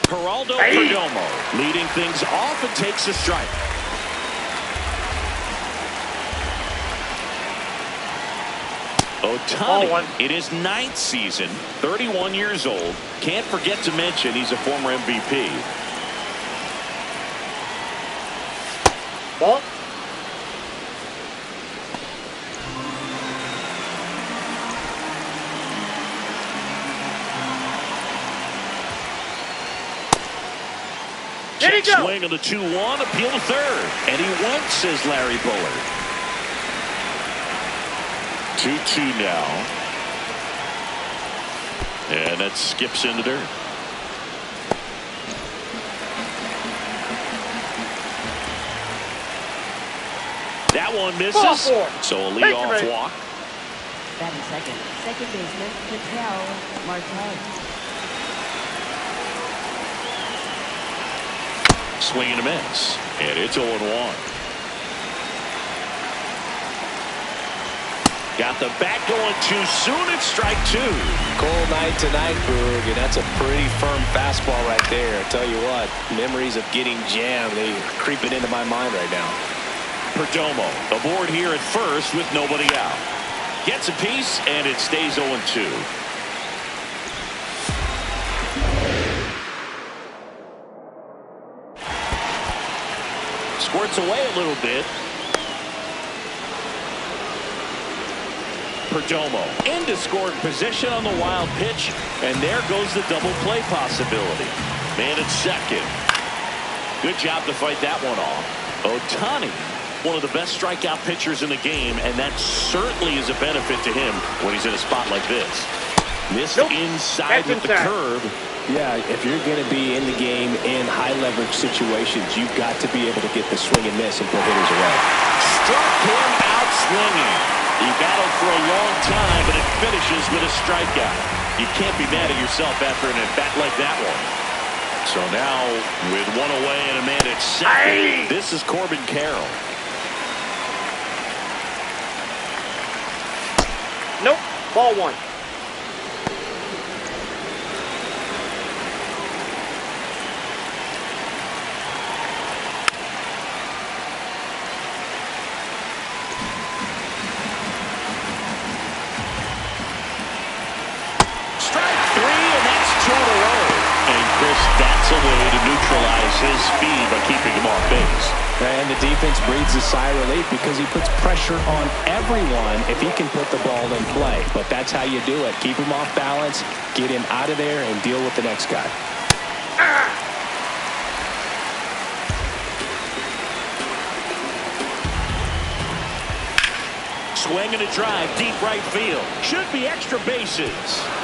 Geraldo Perdomo leading things off and takes a strike. Ohtani in his 9th season, 31 years old. Can't forget to mention he's a former MVP. Ball. Check swing on the 2-1, appeal to third. And he went, says Larry Bullard. 2-2 now. And that skips into dirt. That one misses. So a leadoff walk. Batting second. Second baseman, Patel Marte. Swing and a miss. And it's 0-1. Got the bat going too soon. It's strike 2. Cold night tonight, Boog, and that's a pretty firm fastball right there. I tell you what, memories of getting jammed, they're creeping into my mind right now. Perdomo aboard here at first with nobody out. Gets a piece, and it stays 0-2. Squirts away a little bit. Perdomo into scoring position on the wild pitch, and there goes the double play possibility. Man at second. Good job to fight that one off. Ohtani, one of the best strikeout pitchers in the game, and that certainly is a benefit to him when he's in a spot like this. Missed inside with the curve. Yeah, if you're going to be in the game in high leverage situations, you've got to be able to get the swing and miss and put hitters away. Struck him out swinging. He battled for a long time, but it finishes with a strikeout. You can't be mad at yourself after an at-bat like that one. So now, with one away and a man at second, this is Corbin Carroll. Nope. Ball 1. That's a way to neutralize his speed by keeping him off base. And the defense breathes a sigh of relief because he puts pressure on everyone if he can put the ball in play. But that's how you do it. Keep him off balance, get him out of there, and deal with the next guy. Swing and a drive, deep right field. Should be extra bases.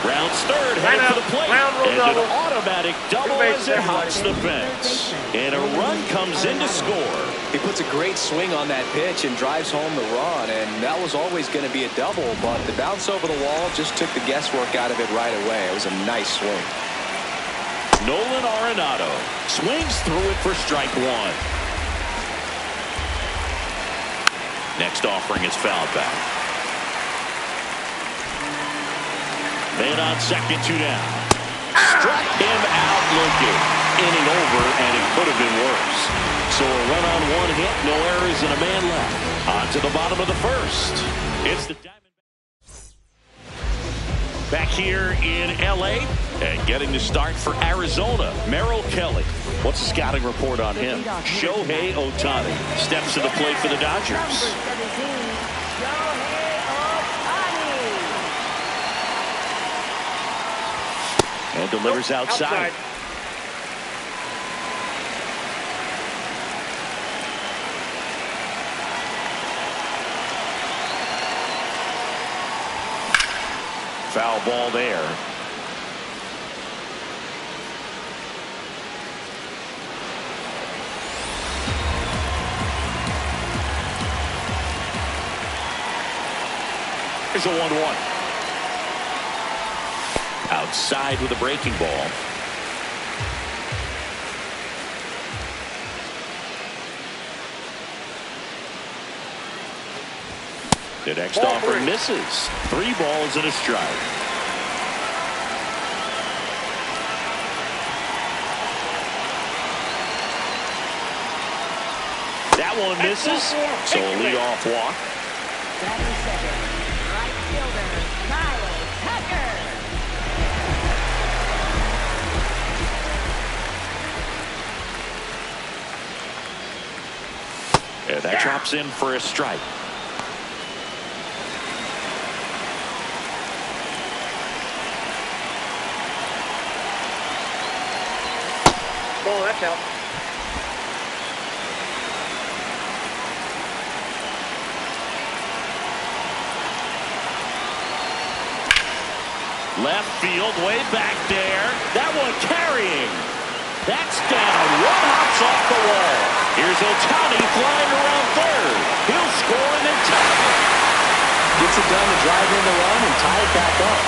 Rounds third, headed for the plate. And an automatic double as it hops the fence. And a run comes in to score. He puts a great swing on that pitch and drives home the run. And that was always going to be a double, but the bounce over the wall just took the guesswork out of it right away. It was a nice swing. Nolan Arenado swings through it for strike 1. Next offering is fouled back. Man on second, 2 down. Struck him out looking. Inning over, and it could have been worse. So a run on 1 hit, no errors, and a man left. On to the bottom of the first. It's the Diamondbacks back here in L.A. and getting the start for Arizona, Merrill Kelly. What's the scouting report on him? Shohei Ohtani steps to the plate for the Dodgers. And delivers outside. Foul ball there. Here's a 1-1. Outside with a breaking ball. The next offer misses. 3 balls and a strike. That one misses. So a leadoff walk. Batting second, right fielder, Kyle Tucker. And that drops in for a strike. Ball, that's out. Left field, way back there. That one carrying. That's down. One hops off the wall. Here's Ohtani flying around third. He'll score and then tie it. Gets it done to drive in the run and tie it back up.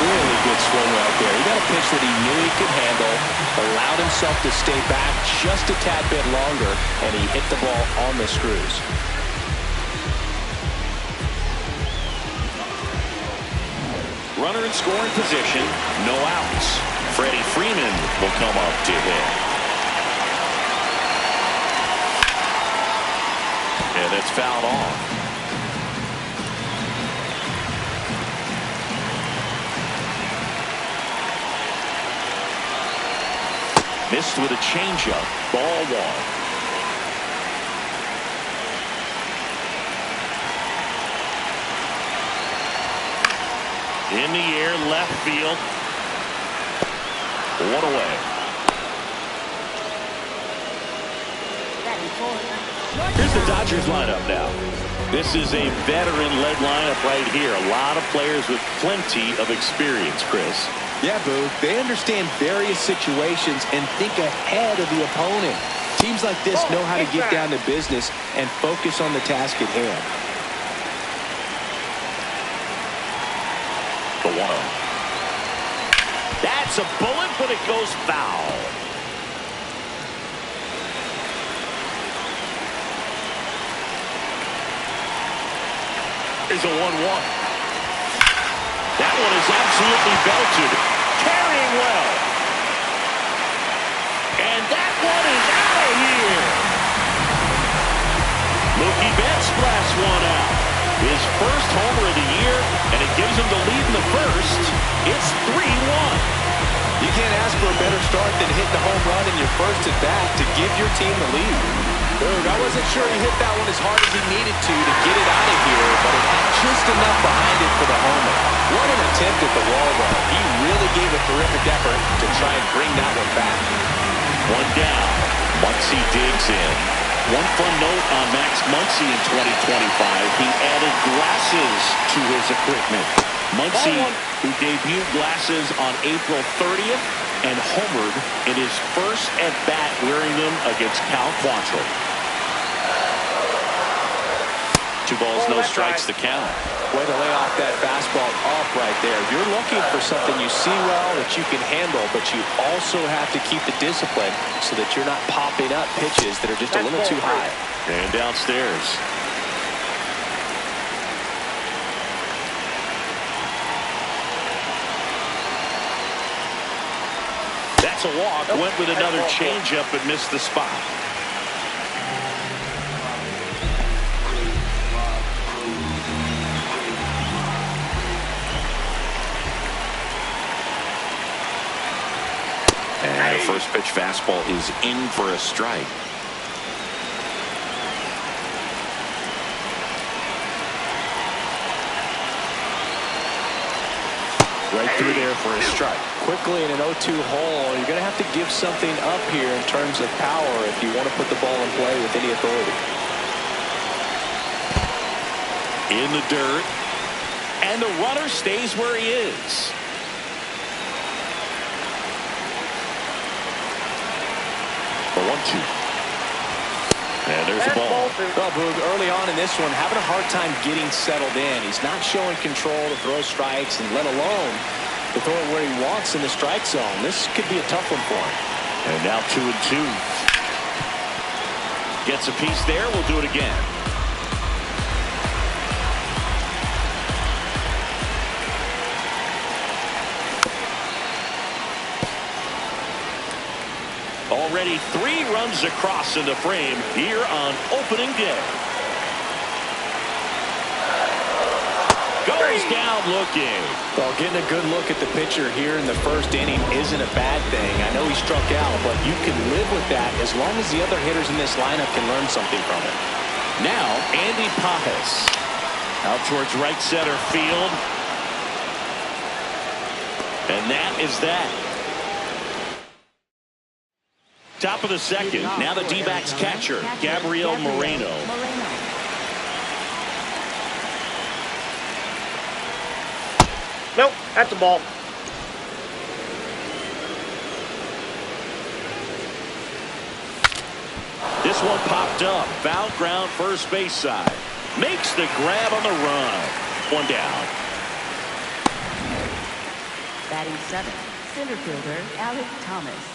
Really good swing right there. He got a pitch that he knew he could handle, allowed himself to stay back just a tad bit longer, and he hit the ball on the screws. Runner in scoring position, no outs. Freddie Freeman will come up to hit. And it's fouled off. Missed with a changeup. Ball one. In the air, left field. One away. Batting fourth, Here's the Dodgers lineup now. This is a veteran-led lineup right here. A lot of players with plenty of experience, Chris. Yeah, Boo. They understand various situations and think ahead of the opponent. Teams like this know how to get down to business and focus on the task at hand. The 1-0. That's a bullet, but it goes foul. Here's a 1-1. That one is absolutely belted. Carrying well. And that one is out of here. Mookie Betts blasts one out. His first homer of the year, and it gives him the lead in the first. It's 3-1. You can't ask for a better start than hitting a home run in your first at bat to give your team the lead. Dude, I wasn't sure he hit that one as hard as he needed to get it out of here, but it had just enough behind it for the homer. What an attempt at the wall, though. He really gave a terrific effort to try and bring that one back. One down. Muncy digs in. One fun note on Max Muncy in 2025. He added glasses to his equipment. Muncy, who debuted glasses on April 30th and homered in his first at-bat wearing them against Cal Quantrill. 2 balls, no strikes, the count. Way to lay off that fastball off right there. You're looking for something you see well that you can handle, but you also have to keep the discipline so that you're not popping up pitches that are just a little too high. And downstairs. That's a walk. Went with another changeup but missed the spot. And a first pitch fastball is in for a strike. Right through there for a strike. Quickly in an 0-2 hole, you're going to have to give something up here in terms of power if you want to put the ball in play with any authority. In the dirt. And the runner stays where he is. The 1-2. And there's the ball. Well, Boog, early on in this one, having a hard time getting settled in. He's not showing control to throw strikes, and let alone to throw it where he wants in the strike zone. This could be a tough one for him. And now 2-2. Gets a piece there. We'll do it again. Already 3 runs across in the frame here on opening day. Goes down looking. Well, getting a good look at the pitcher here in the first inning isn't a bad thing. I know he struck out, but you can live with that as long as the other hitters in this lineup can learn something from it. Now, Andy Pajas out towards right center field. And that is that. Top of the second. Now the D-backs catcher, Gabriel Moreno. Nope, that's a ball. This one popped up. Foul ground first base side. Makes the grab on the run. One down. Batting 7th, center fielder Alec Thomas.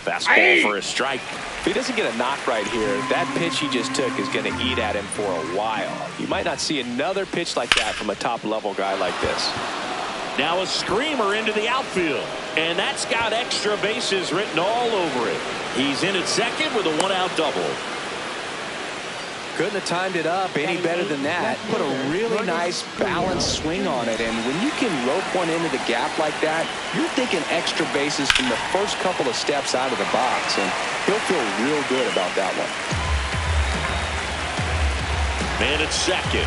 Fastball for a strike. If he doesn't get a knock right here, that pitch he just took is going to eat at him for a while. You might not see another pitch like that from a top-level guy like this. Now a screamer into the outfield. And that's got extra bases written all over it. He's in at second with a 1-out double. Couldn't have timed it up any better than that. Put a really nice balanced swing on it. And when you can rope one into the gap like that, you're thinking extra bases from the first couple of steps out of the box. And he'll feel real good about that one. Man at second.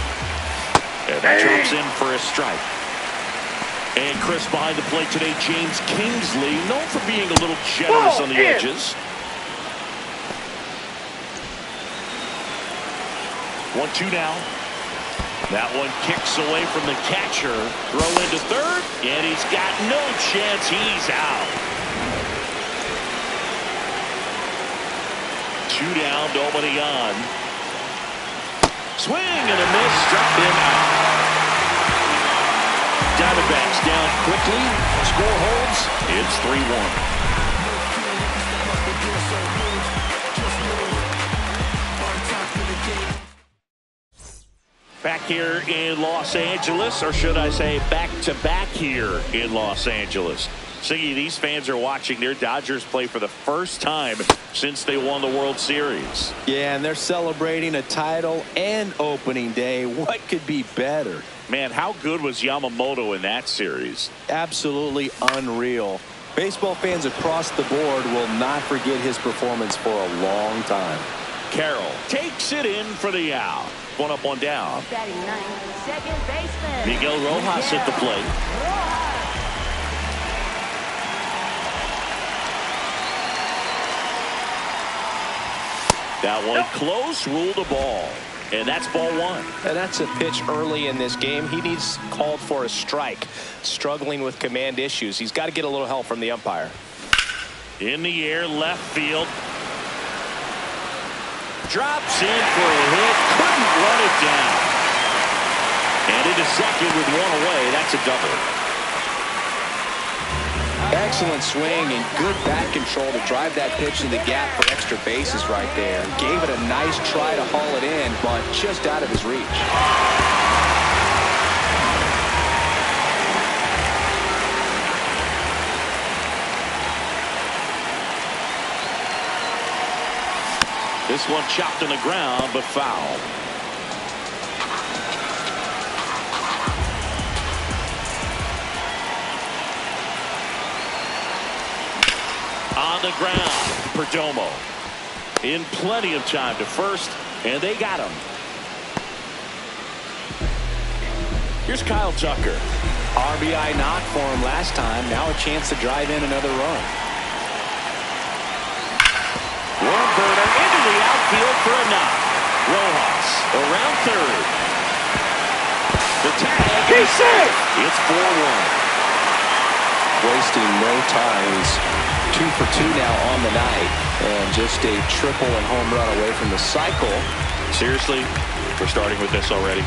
And that drops in for a strike. And Chris behind the plate today, James Kingsley, known for being a little generous on the edges. 1-2 now. That one kicks away from the catcher. Throw into third, and he's got no chance. He's out. 2 down, nobody on. Swing and a miss, struck him out. Diamondbacks down quickly. Score holds. It's 3-1. Back here in Los Angeles, or should I say back-to-back here in Los Angeles. Siggy, these fans are watching their Dodgers play for the first time since they won the World Series. Yeah, and they're celebrating a title and opening day. What could be better? Man, how good was Yamamoto in that series? Absolutely unreal. Baseball fans across the board will not forget his performance for a long time. Carroll takes it in for the out. 1 up, 1 down. Batting 9th, second baseman Miguel Rojas at the plate. That one close, ruled a ball. And that's ball 1. And that's a pitch early in this game. He needs called for a strike. Struggling with command issues. He's got to get a little help from the umpire. In the air, left field. Drops in for a hit. Couldn't run it down. And into second with 1 away. That's a double. Excellent swing and good bat control to drive that pitch in the gap for extra bases right there. Gave it a nice try to haul it in, but just out of his reach. This one chopped on the ground, but foul. On the ground, Perdomo. In plenty of time to first, and they got him. Here's Kyle Tucker. RBI knock for him last time. Now a chance to drive in another run. Warren Burner into the outfield for a knock. Rojas around third. The tag is safe. It's 4-1. Wasting no time. He's 2 for 2 now on the night. And just a triple and home run away from the cycle. Seriously, we're starting with this already.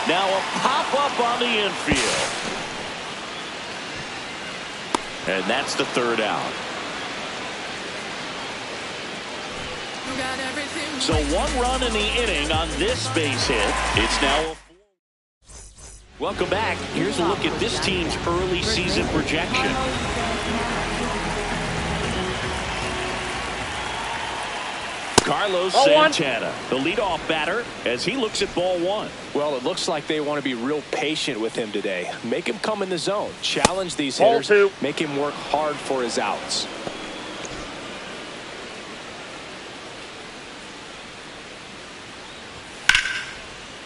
Now a pop-up on the infield. And that's the 3rd out. So 1 run in the inning on this base hit. It's now. Welcome back. Here's a look at this team's early season projection. Carlos Santana, the leadoff batter, as he looks at ball 1. Well, it looks like they want to be real patient with him today. Make him come in the zone. Challenge these hitters. Make him work hard for his outs.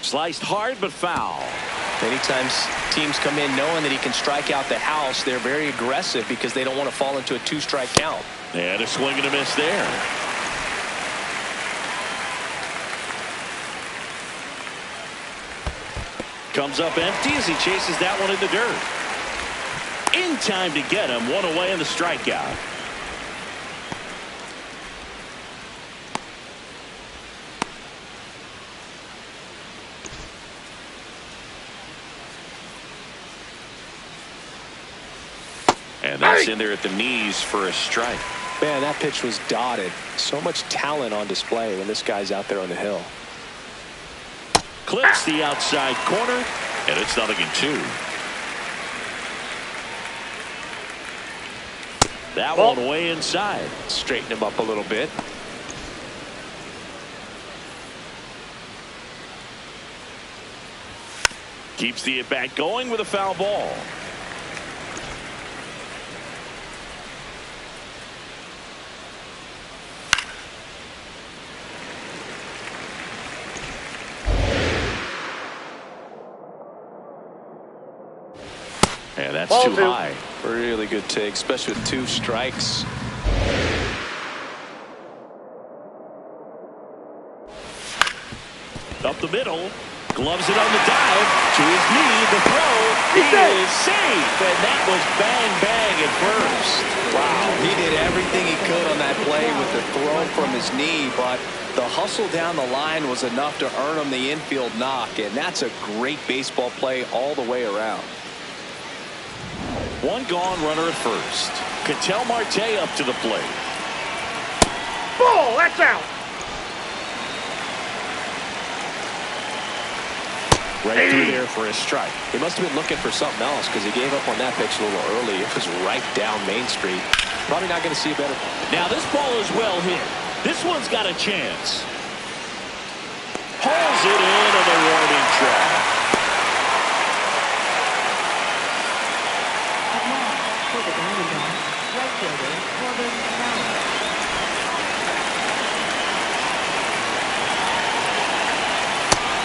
Sliced hard but foul. Many times teams come in knowing that he can strike out the house. They're very aggressive because they don't want to fall into a 2-strike count. And a swing and a miss there. Comes up empty as he chases that one in the dirt. In time to get him. 1 away in the strikeout. And that's in there at the knees for a strike. Man, that pitch was dotted. So much talent on display when this guy's out there on the hill. Clips the outside corner, and it's 0-2. That one way inside. Straighten him up a little bit. Keeps the at-bat going with a foul ball. And that's too high. Really good take, especially with 2 strikes. Up the middle. Gloves it on the dive. To his knee. The throw. He is safe. And that was bang, bang at first. Wow. He did everything he could on that play with the throw from his knee, but the hustle down the line was enough to earn him the infield knock. And that's a great baseball play all the way around. 1 gone, runner at first. Ketel Marte up to the plate. Ball, that's out. Right through there for a strike. He must have been looking for something else because he gave up on that pitch a little early. It was right down Main Street. Probably not going to see a better. Now this ball is well hit. This one's got a chance. Pulls it in on the warning track.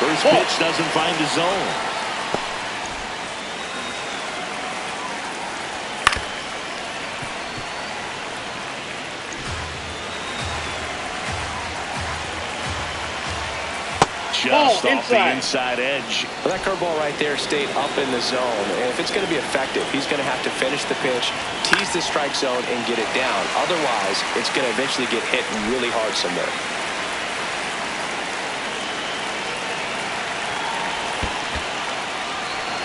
First pitch doesn't find the zone. Just off the inside edge. Well, that curveball right there stayed up in the zone. And if it's going to be effective, he's going to have to finish the pitch, tease the strike zone, and get it down. Otherwise, it's going to eventually get hit really hard somewhere.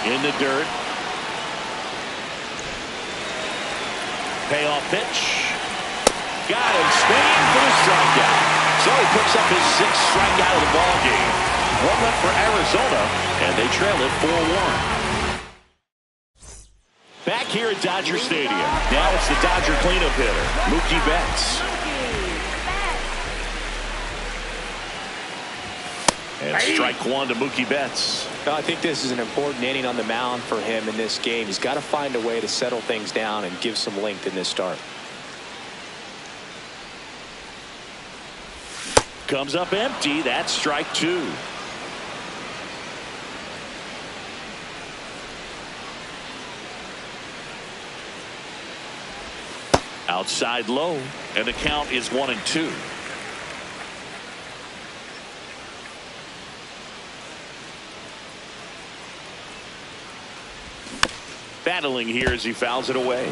In the dirt. Payoff pitch. Got him swinging for the strikeout. So he picks up his 6th strikeout of the ball game. 1 run for Arizona, and they trail it 4-1. Back here at Dodger Stadium. Now it's the Dodger cleanup hitter, Mookie Betts. And strike 1 to Mookie Betts. I think this is an important inning on the mound for him in this game. He's got to find a way to settle things down and give some length in this start. Comes up empty. That's strike 2. Outside low, and the count is 1-2. Battling here as he fouls it away.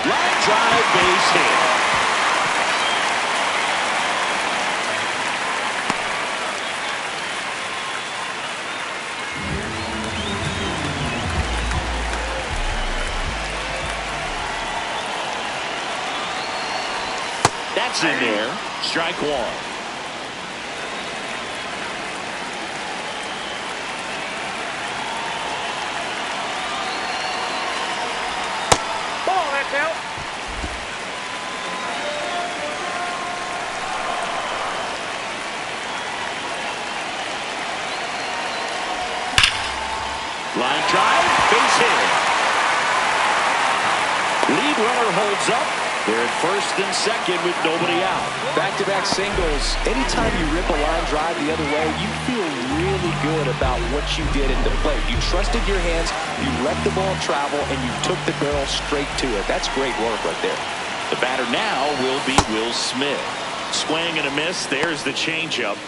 Line drive, base hit. That's in there. Strike one. Ball, that's out. Line drive, base hit. Lead runner holds up. They're at first and second with nobody out. Back-to-back singles. Anytime you rip a line drive the other way, you feel really good about what you did at the plate. You trusted your hands, you let the ball travel, and you took the barrel straight to it. That's great work right there. The batter now will be Will Smith. Swing and a miss. There's the changeup.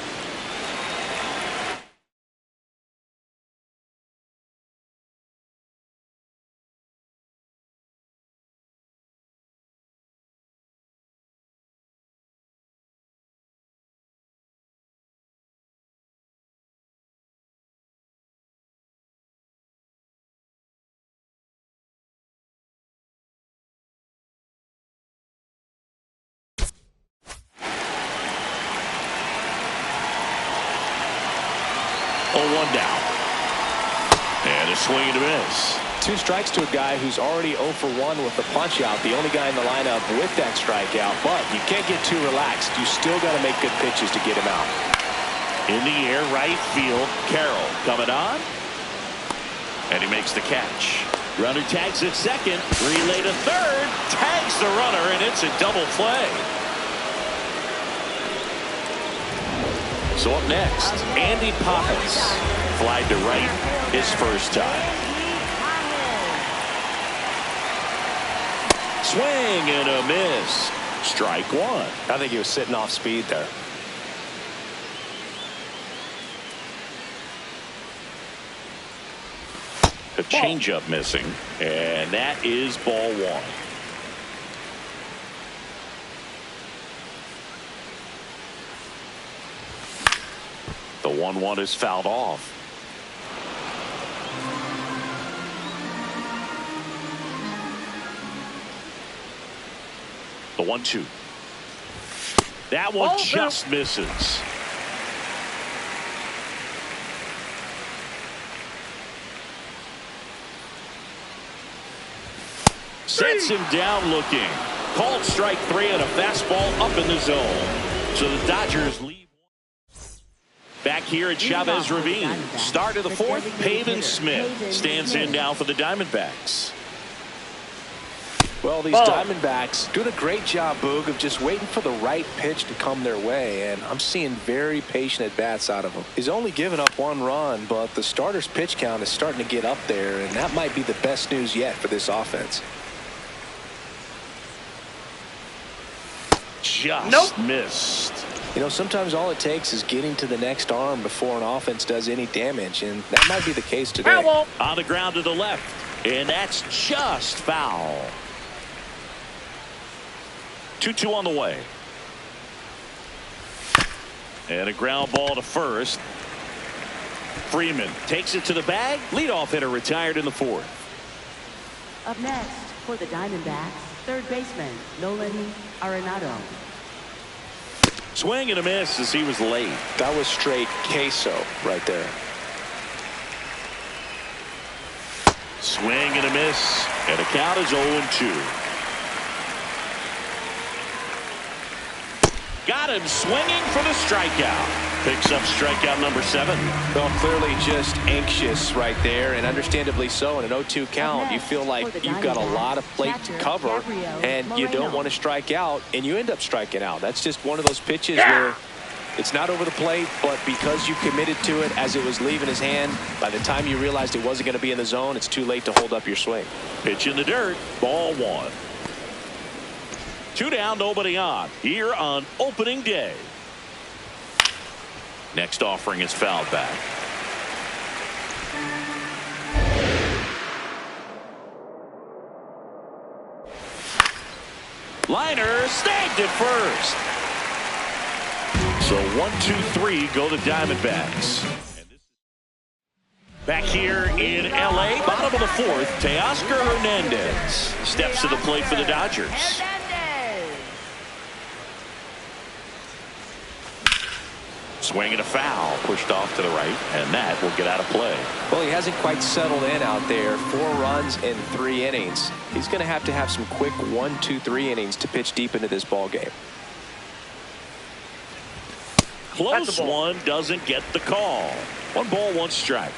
One down. And a swing and a miss. 2 strikes to a guy who's already 0 for 1 with the punch out. The only guy in the lineup with that strikeout. But you can't get too relaxed. You still got to make good pitches to get him out. In the air, right field. Carroll coming on. And he makes the catch. Runner tags at second. Relay to third. Tags the runner, and it's a double play. So up next, Andy Pappas. Fly to right his first time. Swing and a miss. Strike one. I think he was sitting off speed there. A changeup missing, and that is ball one. The 1-1 is fouled off. The 1-2. That one just misses. Sets him down looking. Called strike 3 and a fastball up in the zone. So the Dodgers lead. Back here at Chavez Ravine. Start of the fourth, Pavin Smith stands in now for the Diamondbacks. Well, these Diamondbacks doing a great job, Boog, of just waiting for the right pitch to come their way, and I'm seeing very patient at-bats out of him. He's only given up 1 run, but the starter's pitch count is starting to get up there, and that might be the best news yet for this offense. Just missed. You know, sometimes all it takes is getting to the next arm before an offense does any damage, and that might be the case today. On the ground to the left, and that's just foul. 2-2 on the way. And a ground ball to first. Freeman takes it to the bag. Leadoff hitter retired in the fourth. Up next for the Diamondbacks, third baseman Nolan Arenado. Swing and a miss as he was late. That was straight queso right there. Swing and a miss, and the count is 0-2. Got him swinging for the strikeout. Picks up strikeout number 7. Well, clearly just anxious right there, and understandably so. In an 0-2 count, you feel like you've got a lot of plate to cover, and you don't want to strike out, and you end up striking out. That's just one of those pitches where it's not over the plate, but because you committed to it as it was leaving his hand, by the time you realized it wasn't going to be in the zone, it's too late to hold up your swing. Pitch in the dirt, ball 1. 2 down, nobody on here on opening day. Next offering is fouled back. Liner snagged it first. So 1-2-3 go the Diamondbacks. Back here in LA, bottom of the fourth, Teoscar Hernandez steps to the plate for the Dodgers. Swing and a foul pushed off to the right, and that will get out of play. Well, he hasn't quite settled in out there. 4 runs in 3 innings. He's going to have some quick 1, 2, 3 innings to pitch deep into this ball game. Close one, doesn't get the call. 1 ball, 1 strike.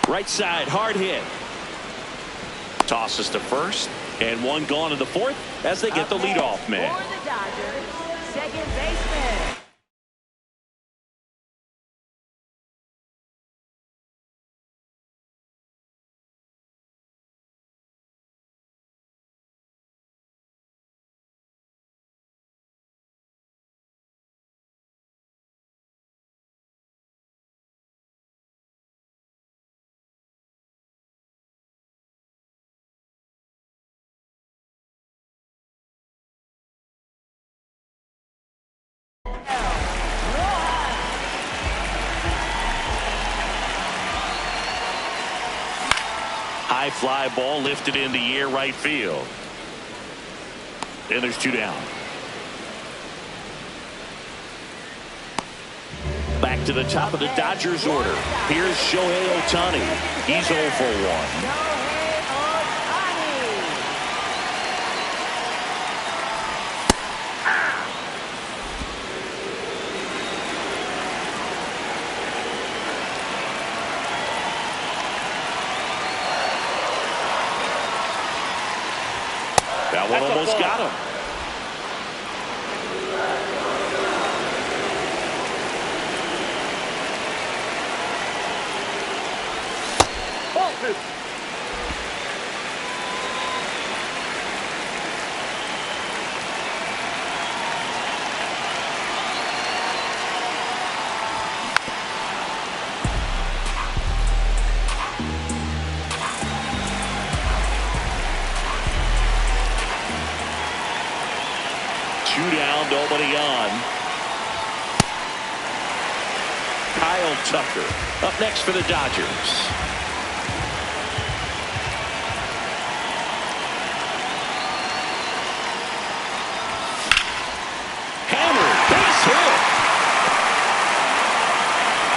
Right side, hard hit. Tosses to first, and 1 gone in the 4th as they get the leadoff man. For the Dodgers, second baseman. High fly ball lifted in the air right field. And there's 2 down. Back to the top of the Dodgers order. Here's Shohei Ohtani. He's 0 for 1. That one almost got him. Down, nobody on. Kyle Tucker up next for the Dodgers. Hammered, base hit.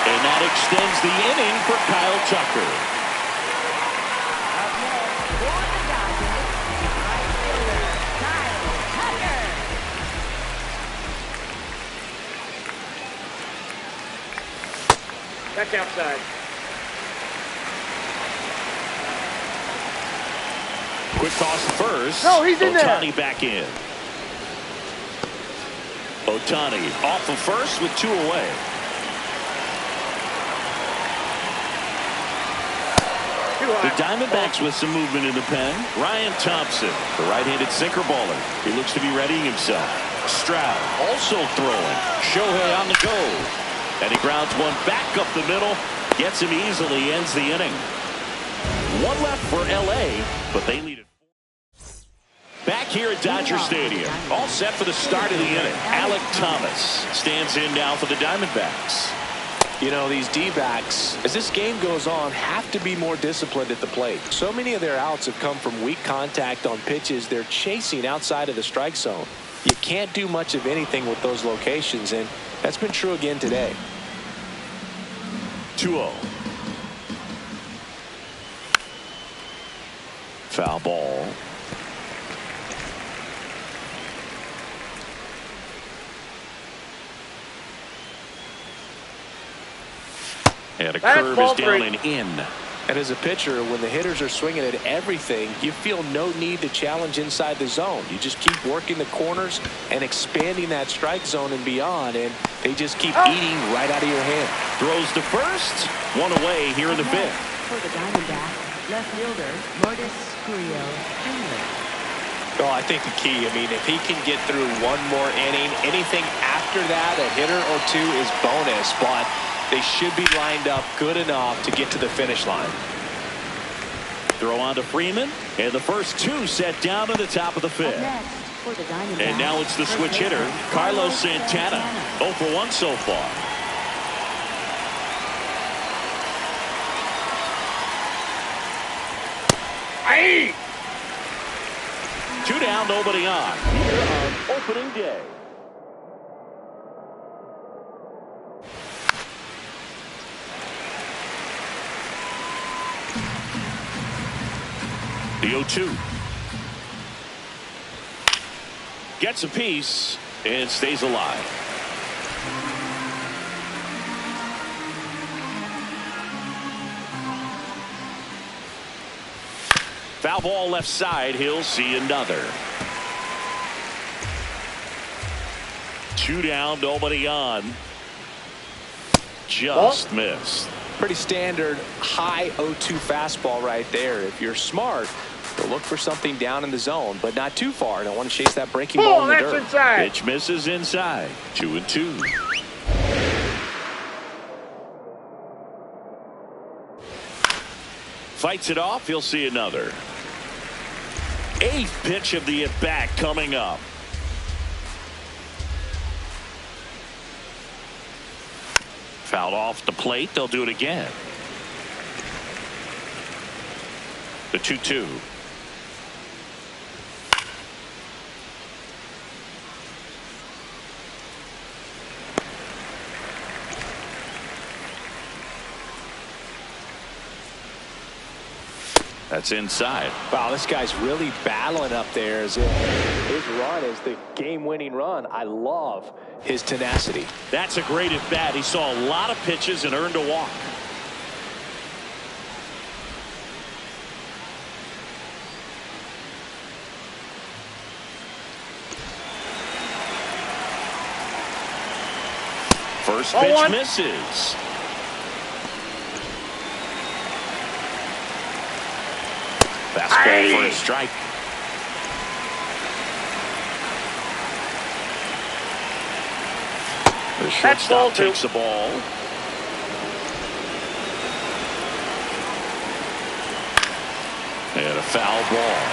And that extends the inning for Kyle Tucker. That's outside. Quick toss to first. No, he's in there. Ohtani back in. Ohtani off of first with 2 away. The Diamondbacks with some movement in the pen. Ryan Thompson, the right-handed sinker baller. He looks to be readying himself. Stroud also throwing. Shohei on the go. And he grounds one back up the middle. Gets him easily, ends the inning. 1 left for L.A., but they lead it. Back here at Dodger Stadium, all set for the start of the inning. Alek Thomas stands in now for the Diamondbacks. You know, these D-backs, as this game goes on, have to be more disciplined at the plate. So many of their outs have come from weak contact on pitches they're chasing outside of the strike zone. You can't do much of anything with those locations, and that's been true again today. 2-0. Foul ball. And a curve is down and in. And as a pitcher, when the hitters are swinging at everything, you feel no need to challenge inside the zone. You just keep working the corners and expanding that strike zone and beyond, and they just keep eating right out of your hand. Throws to first. 1 away here in the 5th. For the Diamondbacks, left fielder, Martis Gurriel. Well, I think the key, I mean, if he can get through 1 more inning, anything after that, a hitter or 2 is bonus, but they should be lined up good enough to get to the finish line. Throw on to Freeman, and the first 2 set down to the top of the 5th. And now it's the switch hitter, Carlos Santana. 0 for 1 so far. 2 down, nobody on. Here on opening day. The 0-2. Gets a piece and stays alive. Foul ball left side. He'll see another. 2 down, nobody on. Just missed. Pretty standard high 0-2 fastball right there. If you're smart, you'll look for something down in the zone, but not too far. Don't want to chase that breaking ball in the dirt. Inside. Pitch misses inside. 2-2. Fights it off. He'll see another. 8th pitch of the at-bat coming up. Fouled off the plate. They'll do it again. The 2-2. That's inside. Wow, this guy's really battling up there as if his run is the game-winning run. I love his tenacity. That's a great at-bat. He saw a lot of pitches and earned a walk. First pitch misses. Fastball for a strike. The shortstop takes the ball. And a foul ball.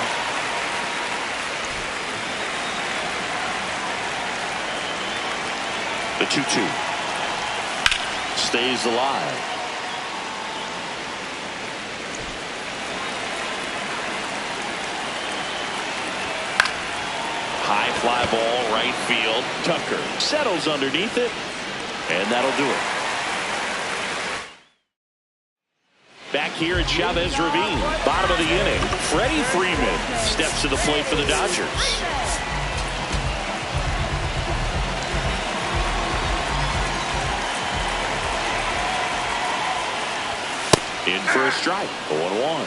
The 2-2. Stays alive. High fly ball, right field. Tucker settles underneath it, and that'll do it. Back here at Chavez Ravine, bottom of the inning. Freddie Freeman steps to the plate for the Dodgers. In for a strike, 0-1.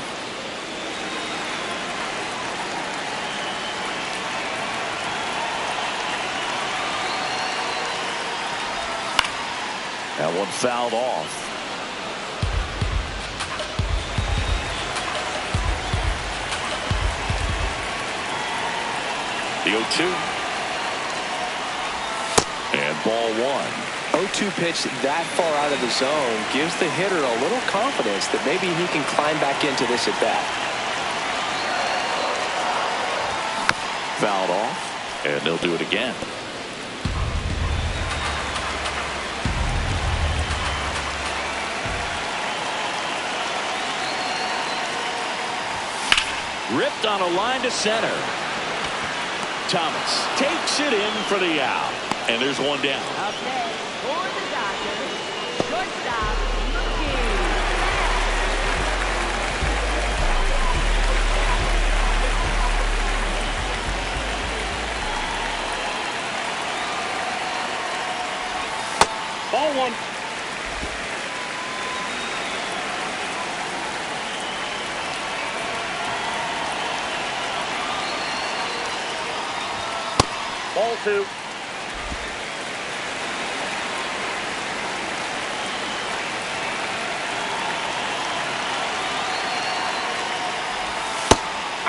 That one fouled off. The 0-2. And ball 1. 0-2 pitch that far out of the zone gives the hitter a little confidence that maybe he can climb back into this at bat. Fouled off, and they'll do it again. Ripped on a line to center. Thomas takes it in for the out. And there's one down. Up next for the Dodgers, shortstop, Mookie. Ball 1. Ball 2.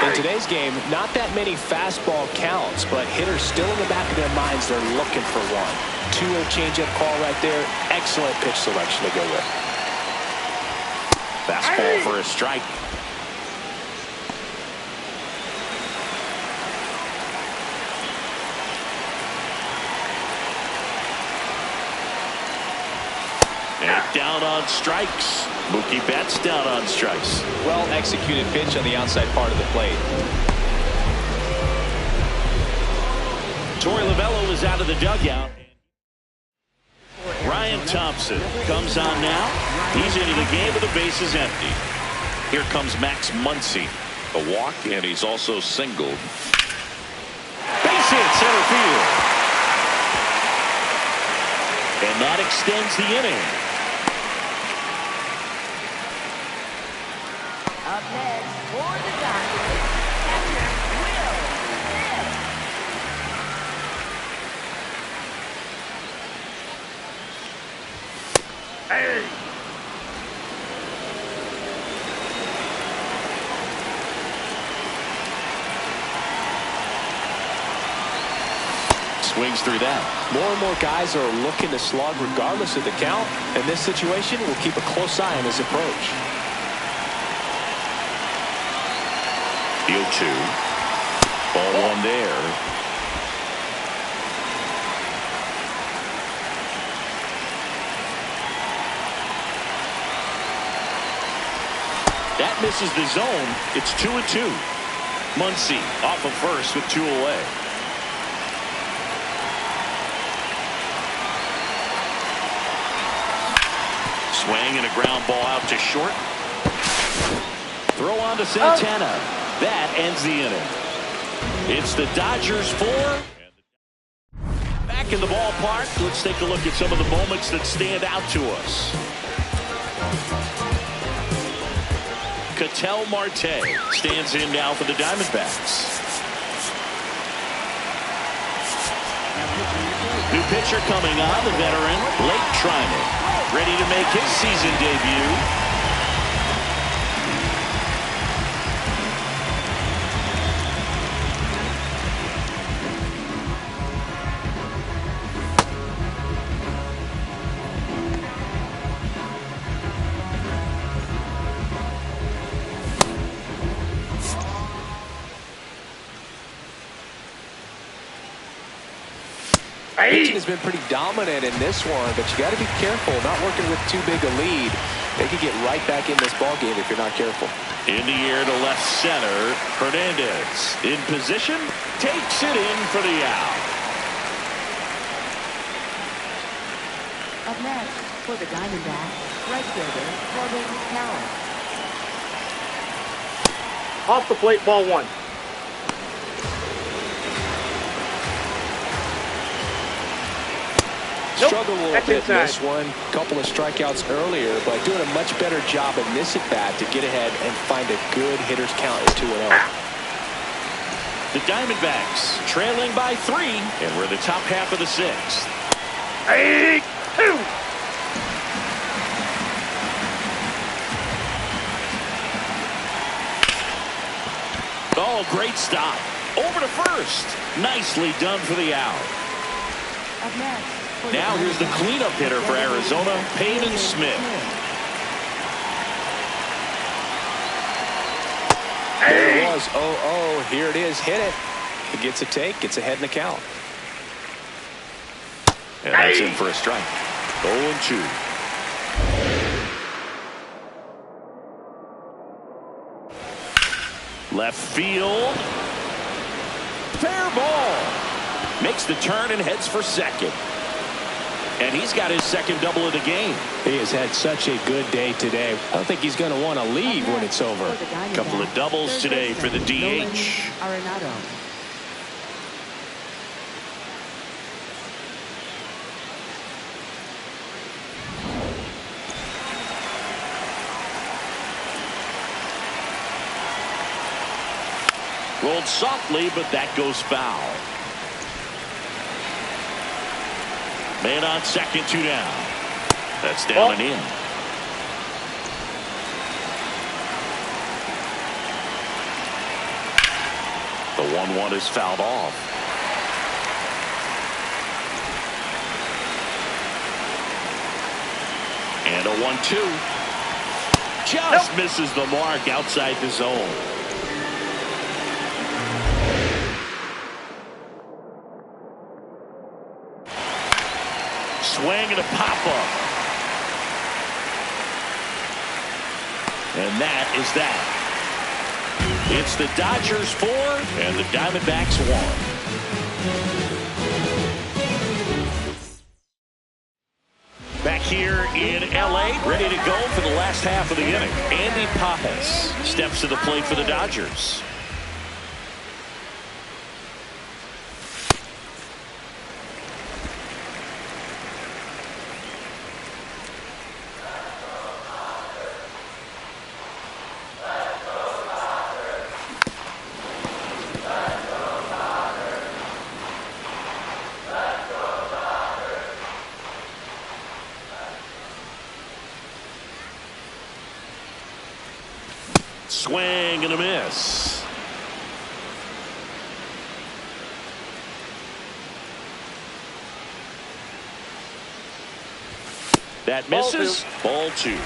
In today's game, not that many fastball counts, but hitters still in the back of their minds, they're looking for one. 2-0 changeup call right there. Excellent pitch selection to go with. Fastball for a strike. And down on strikes. Mookie Betts down on strikes. Well executed pitch on the outside part of the plate. Torey Lovullo is out of the dugout. Ryan Thompson comes on now. He's into the game with the bases empty. Here comes Max Muncy. A walk, and he's also singled. Base hit center field. And that extends the inning. Up next for the Dodgers, catcher Will Smith. Hey! Swings through that. More and more guys are looking to slog regardless of the count. In this situation, we'll keep a close eye on his approach. The 0-2. Ball one there. That misses the zone. It's 2-2. Muncy off of first with 2 away. Swing and a ground ball out to short. Throw on to Santana. That ends the inning. It's the Dodgers 4. Back in the ballpark. Let's take a look at some of the moments that stand out to us. Ketel Marte stands in now for the Diamondbacks. New pitcher coming on, the veteran, Blake Trinan. Ready to make his season debut. Pitching has been pretty dominant in this one, but you got to be careful not working with too big a lead. They could get right back in this ballgame if you're not careful. In the air to left center, Hernandez in position, takes it in for the out. Up next for the Diamondbacks, right fielder Corbin Carroll. Off the plate, ball 1. Struggled a little bit in this one. Couple of strikeouts earlier, but doing a much better job in this at-bat to get ahead and find a good hitter's count at 2-0. The Diamondbacks trailing by 3, and we're the top half of the 6th. 8-2. Oh, great stop. Over to first. Nicely done for the out. Up next. Now here's the cleanup hitter for Arizona, Peyton Smith. There it was. 0-0. Here it is. Hit it. He gets a take. Gets ahead in the count. And that's in for a strike. 0-2. Left field. Fair ball. Makes the turn and heads for second. And he's got his second double of the game. He has had such a good day today. I don't think he's going to want to leave when it's over. A couple of doubles today for the DH. Rolled softly, but that goes foul. Man on second, 2 down. That's down and in. The 1-1 is fouled off. And a 1-2. Just misses the mark outside the zone. Swing and a pop-up. And that is that. It's the Dodgers 4 and the Diamondbacks 1. In L.A., ready to go for the last half of the inning. Andy Pappas steps to the plate for the Dodgers. Swing and a miss. That misses. Ball two.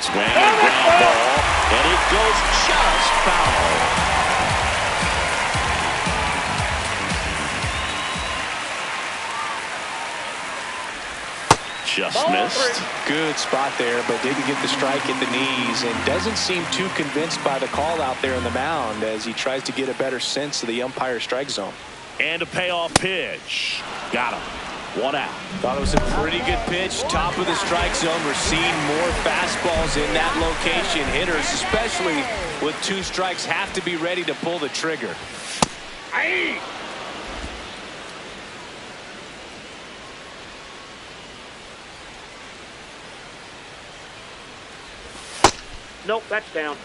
Swing and ground ball, and it goes just foul. Just missed. Good spot there, but didn't get the strike at the knees, and doesn't seem too convinced by the call out there on the mound as he tries to get a better sense of the umpire's strike zone. And a payoff pitch. Got him. One out. Thought it was a pretty good pitch. Top of the strike zone. We're seeing more fastballs in that location. Hitters, especially with 2 strikes, have to be ready to pull the trigger. Aye. Nope, that's down.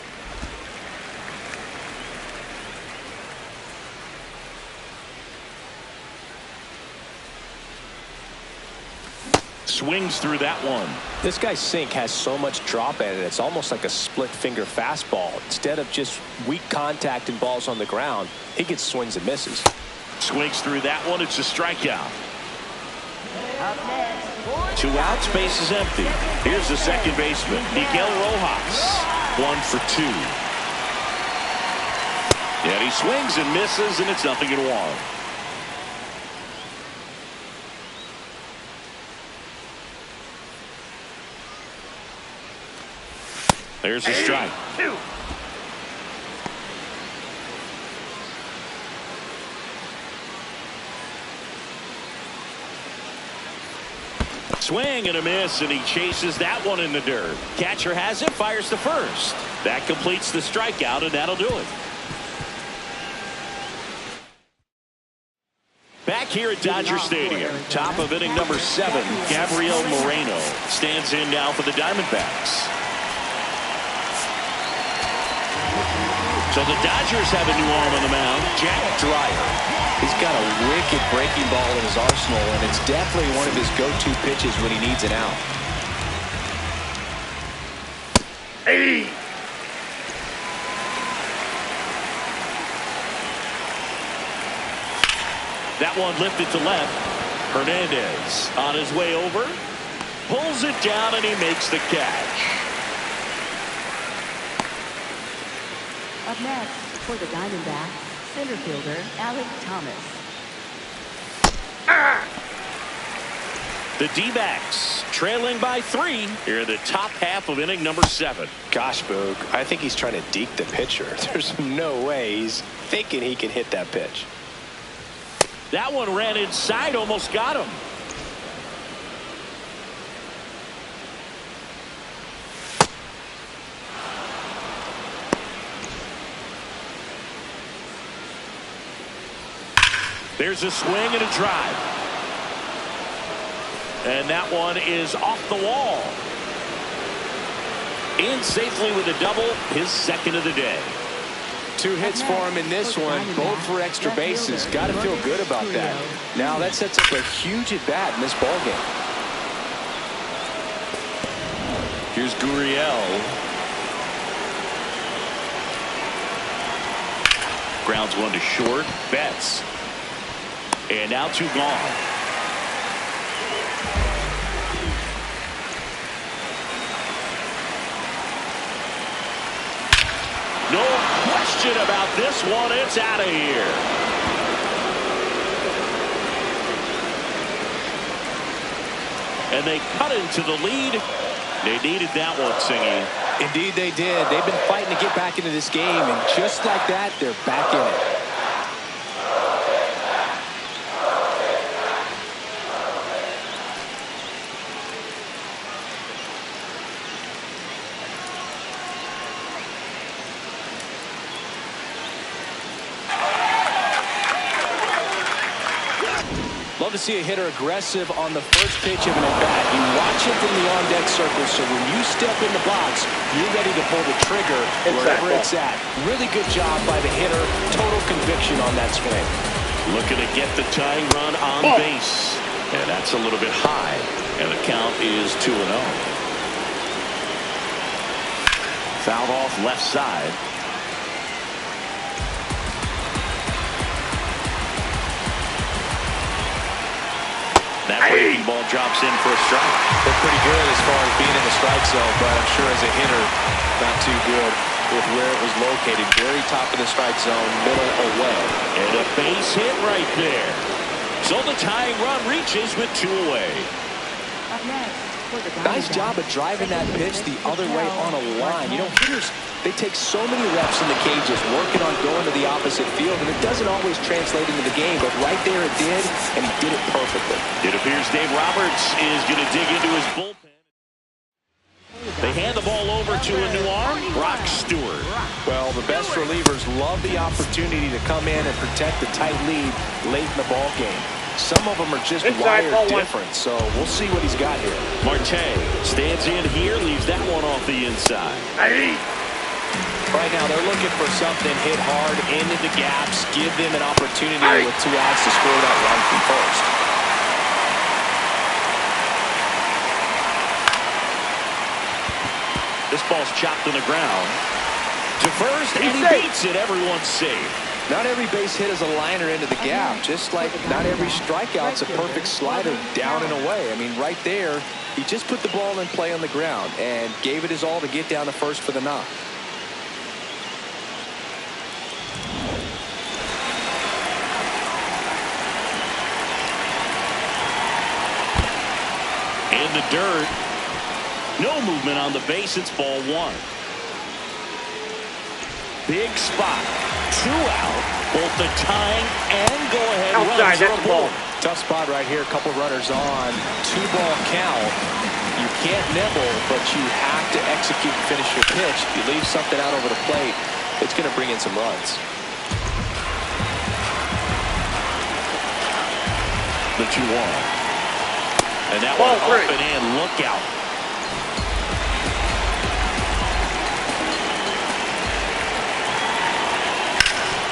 Swings through that one. This guy's sink has so much drop at it. It's almost like a split finger fastball. Instead of just weak contact and balls on the ground, he gets swings and misses. Swings through that one. It's a strikeout. Up next. 2 outs, base is empty. Here's the second baseman, Miguel Rojas. 1 for 2. And he swings and misses, and it's 0-1. There's a strike. 2. Swing and a miss, and he chases that one in the dirt. Catcher has it, fires to first. That completes the strikeout, and that'll do it. Back here at Dodger Stadium, top of inning number 7, Gabriel Moreno stands in now for the Diamondbacks. So the Dodgers have a new arm on the mound, Jack Dreyer. He's got a wicked breaking ball in his arsenal, and it's definitely one of his go-to pitches when he needs an out. Hey. That one lifted to left. Hernandez on his way over. Pulls it down, and he makes the catch. Up next for the Diamondbacks, center fielder Alec Thomas. The D-backs trailing by 3 here in the top half of inning number 7. Gosh, Boog, I think he's trying to deke the pitcher. There's no way he's thinking he can hit that pitch. That one ran inside, almost got him. There's a swing and a drive. And that one is off the wall. In safely with a double, his second of the day. 2 hits for him in this one, both for extra bases. Got to feel good about that. Now that sets up a huge at-bat in this ballgame. Here's Gurriel. Grounds one to short. Betts. And now 2 gone. No question about this one. It's out of here. And they cut into the lead They needed that one, Singy. Indeed they did. They've been fighting to get back into this game, and just like that, they're back in it. Love to see a hitter aggressive on the first pitch of an at-bat. You watch it from the on-deck circle, so when you step in the box, you're ready to pull the trigger wherever it's at. Really good job by the hitter. Total conviction on that swing. Looking to get the tying run on base. And that's a little bit high. And the count is 2-0. Fouled off left side. That breaking ball drops in for a strike. They're pretty good as far as being in the strike zone, but I'm sure as a hitter, not too good with where it was located. Very top of the strike zone, middle away. And a base hit right there. So the tying run reaches with 2 away. Up next for the Nice job of driving that pitch the other way on a line. You know, hitters, they take so many reps in the cages working on going to the opposite field, and it doesn't always translate into the game, but right there it did, and he did it perfectly. It appears Dave Roberts is going to dig into his bullpen. They hand the ball over to a new arm, Brock Stewart. Well, the best relievers love the opportunity to come in and protect the tight lead late in the ball game. Some of them are just wired different, so we'll see what he's got here. Marte stands in here, leaves that one off the inside. Right now, they're looking for something hit hard into the gaps, give them an opportunity with 2 outs to score that run from first. This ball's chopped on the ground. To first, and he beats it. Everyone's safe. Not every base hit is a liner into the gap, just like not every strikeout's a perfect slider down and away. I mean, right there, he just put the ball in play on the ground and gave it his all to get down to first for the knock. In the dirt. No movement on the base. It's ball 1. Big spot. 2 out. Both the tying and go-ahead runs are aboard. Tough spot right here. A couple runners on. 2-ball count. You can't nibble, but you have to execute and finish your pitch. If you leave something out over the plate, it's going to bring in some runs. The 2-1. And that one up and in. Look out.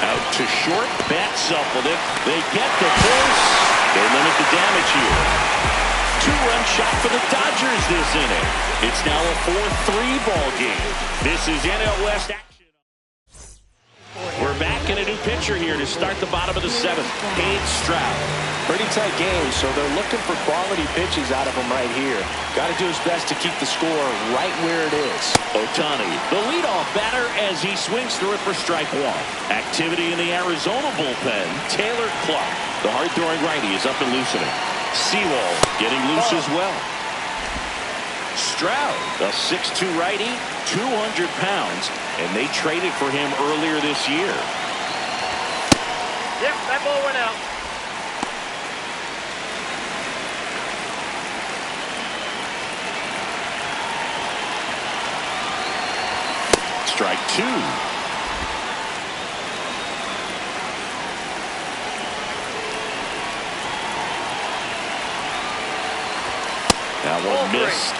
Out to short. Bats up with it. They get the force. They limit the damage here. 2-run shot for the Dodgers this inning. It's now a 4-3 ball game. This is NL West action. We're back in a new pitcher here to start the bottom of the 7th. Paige Stroud. Pretty tight game, so they're looking for quality pitches out of him right here. Got to do his best to keep the score right where it is. Ohtani, the leadoff batter as he swings through it for strike 1. Activity in the Arizona bullpen. Taylor Clark, the hard-throwing righty, is up and loosening. Sewell getting loose as well. Stroud, a 6'2 righty, 200 pounds, and they traded for him earlier this year. Yep, that ball went out. Strike 2. That one missed.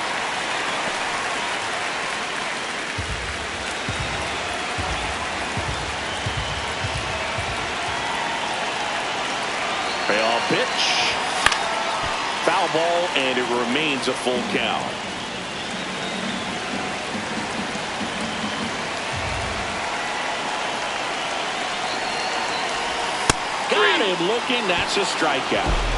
Payoff pitch. Foul ball, and it remains a full count. Got him looking. That's a strikeout.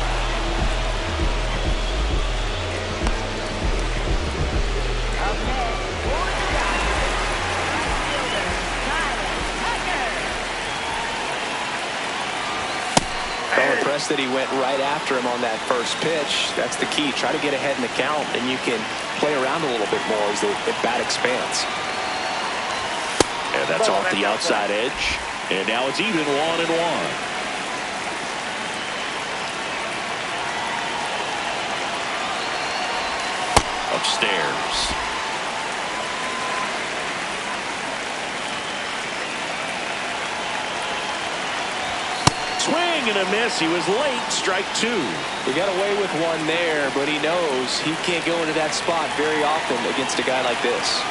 impressed that he went right after him on that first pitch. That's the key. Try to get ahead in the count, and you can play around a little bit more as the at-bat expands. And that's off the outside edge. And now it's even 1-1. Upstairs. Swing and a miss. He was late. Strike 2. He got away with one there, but he knows he can't go into that spot very often against a guy like this.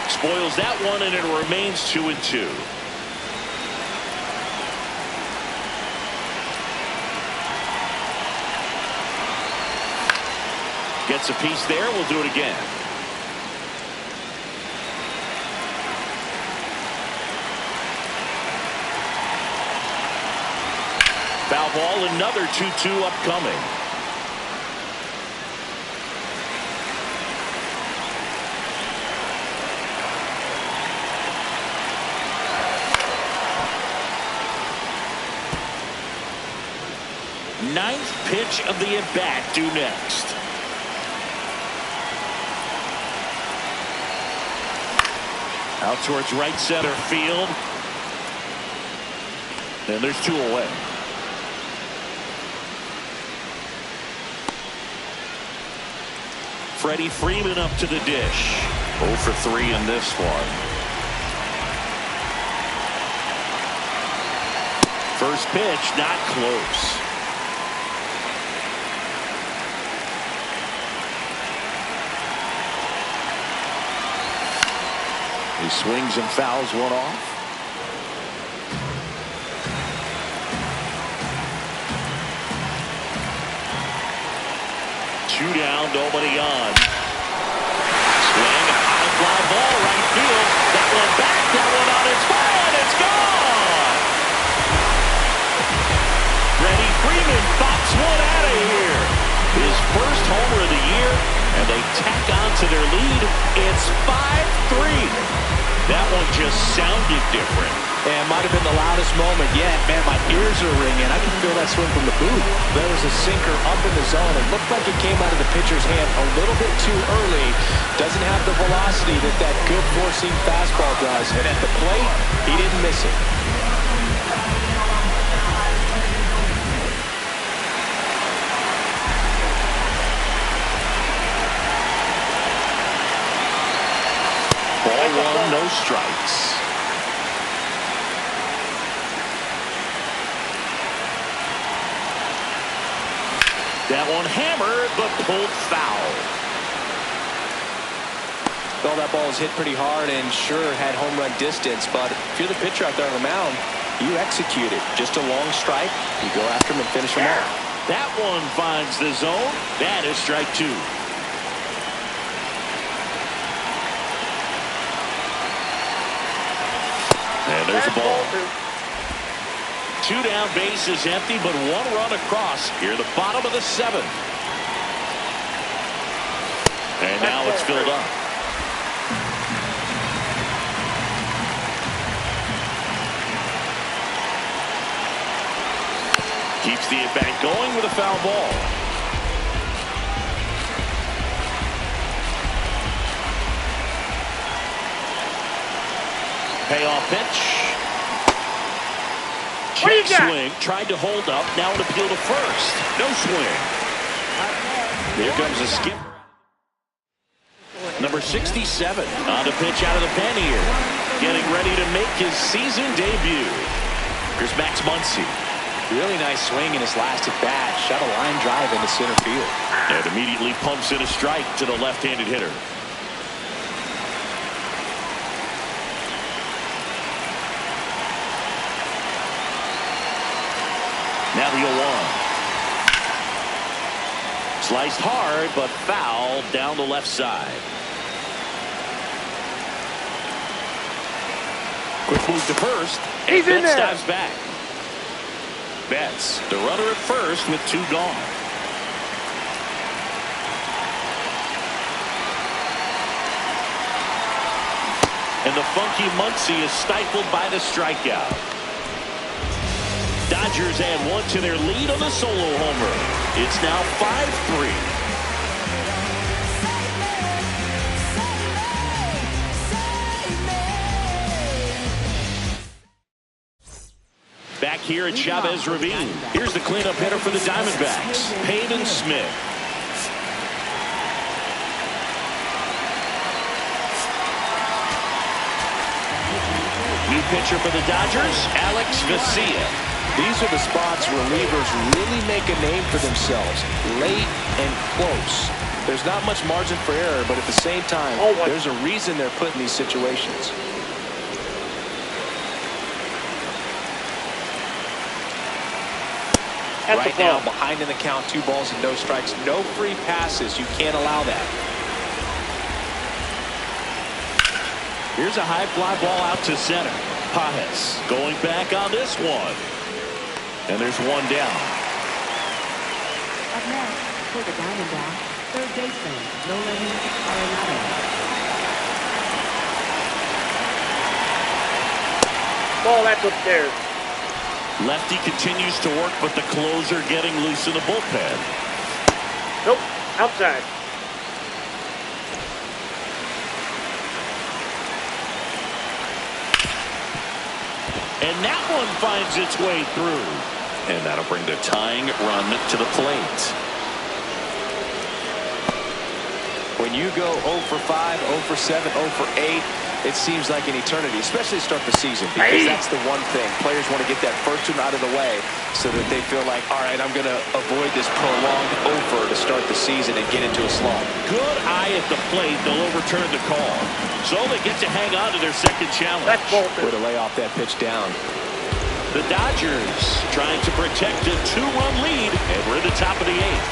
Spoils that one, and it remains 2-2. Gets a piece there. We'll do it again. Foul ball, another 2-2 upcoming. Ninth pitch of the at-bat due next. Out towards right center field. And there's 2 away. Freddie Freeman up to the dish. 0 for 3 in this one. First pitch, not close. He swings and fouls one off. Two down, nobody on. Swing, high fly ball, right field. That one back, that one on its way, and it's gone! Freddie Freeman pops one out of here. His first homer of the year, and they tack on to their lead. It's 5-3. That one just sounded different. And might have been the loudest moment yet. Man, my ears are ringing. I can feel that swing from the booth. There was a sinker up in the zone. It looked like it came out of the pitcher's hand a little bit too early. Doesn't have the velocity that good four-seam fastball does. And at the plate, he didn't miss it. Ball one, no strikes. That one hammered, but pulled foul. Well, that ball was hit pretty hard and sure had home run distance, but if you're the pitcher out there on the mound, you execute it. Just a long strike, you go after him and finish him off. That one finds the zone. That is strike 2. And there's a ball. 2 down, base is empty, but 1 run across here in the bottom of the 7th. And now it's filled up. Keeps the at-bat going with a foul ball. Payoff pitch. What do you got? Swing, tried to hold up, now an appeal to first. No swing. Here comes a skip. Number 67 on the pitch out of the pen here. Getting ready to make his season debut. Here's Max Muncy. Really nice swing in his last at-bat. Shot a line drive into center field. And immediately pumps in a strike to the left-handed hitter. Now the 0-1. Sliced hard, but foul down the left side. Quick move to first. He's in there. Dives back. Betts, the runner at first with 2 gone. And the funky Muncy is stifled by the strikeout. Dodgers add one to their lead on the solo homer. It's now 5-3. Back here at Chavez Ravine. Here's the cleanup hitter for the Diamondbacks, Peyton Smith. New pitcher for the Dodgers, Alex Vesia. These are the spots relievers really make a name for themselves, late and close. There's not much margin for error, but at the same time, there's a reason they're put in these situations. Right now, behind in the count, 2 balls and no strikes. No free passes. You can't allow that. Here's a high fly ball out to center. Pajes going back on this one. And there's one down. Up next for the Diamondbacks, third baseman, Nolan Arenado. Ball, that's upstairs. Lefty continues to work, but the closer getting loose in the bullpen. Nope, outside. And that one finds its way through. And that'll bring the tying run to the plate. When you go 0 for 5, 0 for 7, 0 for 8, it seems like an eternity, especially to start the season, because that's the one thing. Players want to get that first one out of the way so that they feel like, all right, I'm going to avoid this prolonged over to start the season and get into a slump. Good eye at the plate. They'll overturn the call. So they get to hang on to their second challenge. That's Bolton. Way to lay off that pitch down. The Dodgers trying to protect a 2-run lead, and we're at the top of the 8th.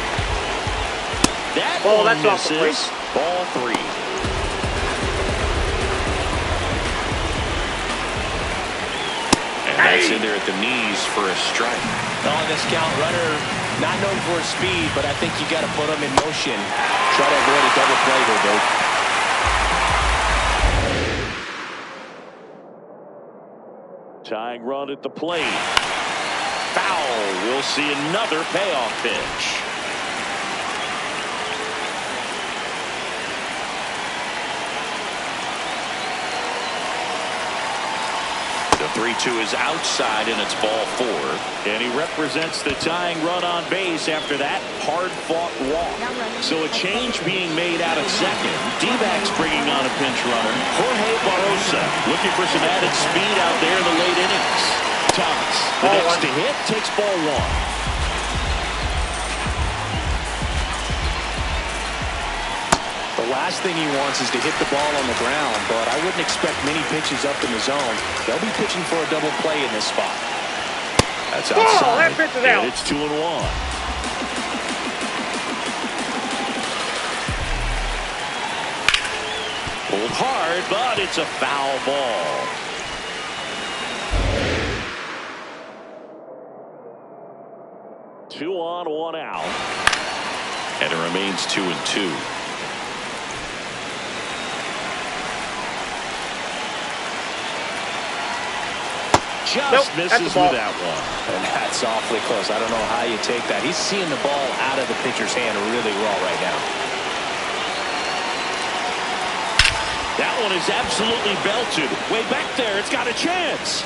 That ball, one that's off the misses. Ball 3. And that's in there at the knees for a strike. On this count, runner not known for his speed, but I think you got to put him in motion. Try to avoid a double play there, Dave. Tying run at the plate. Foul. We'll see another payoff pitch. The 3-2 is outside, and it's ball 4. And he represents the tying run on base after that hard-fought walk. So a change being made out at second. D-backs bringing on a pinch runner. Jorge Barrosa looking for some added speed out there in the late innings. Thomas, the next to hit, takes ball 1. The last thing he wants is to hit the ball on the ground, but I wouldn't expect many pitches up in the zone. They'll be pitching for a double play in this spot. That's outside. Oh, that pitch is out. And it's 2-1. Pulled hard, but it's a foul ball. Two on, 1 out. And it remains 2-2. Just misses with that one. And that's awfully close. I don't know how you take that. He's seeing the ball out of the pitcher's hand really well right now. That one is absolutely belted. Way back there. It's got a chance.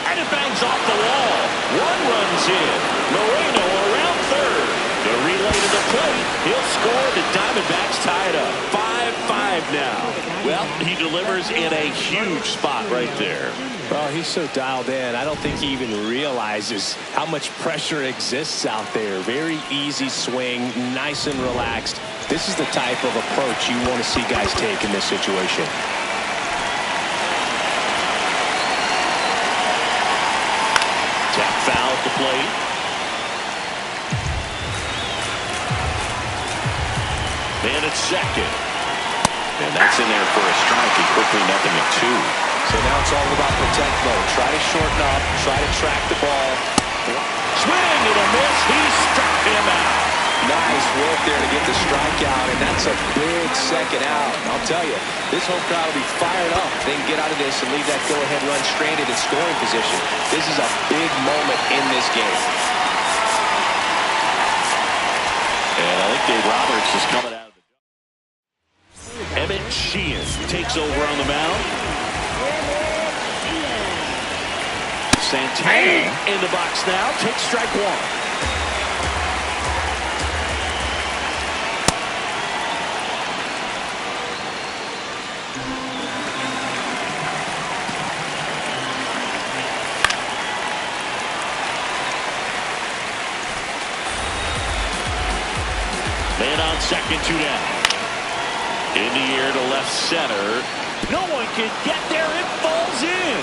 And it bangs off the wall. 1 runs in. Moreno around third. The relay to the plate. He'll score. The Diamondbacks tie it up. 5-5 now. Well, he delivers in a huge spot right there. Well, he's so dialed in. I don't think he even realizes how much pressure exists out there. Very easy swing, nice and relaxed. This is the type of approach you want to see guys take in this situation. Tap foul at the plate. And it's second. And that's in there for a strike. He quickly nothing at 2. So now it's all about protect mode. Try to shorten up, try to track the ball. Swing and a miss. He struck him out. Nice work there to get the strikeout, and that's a big second out. I'll tell you, this home crowd will be fired up if they can get out of this and leave that go-ahead run stranded in scoring position. This is a big moment in this game. And I think Dave Roberts is coming out of the Emmett Sheehan takes over on the mound. Santana in the box now. Takes strike one. Man on second, 2 down. In the air to left center. No one can get there. It falls in.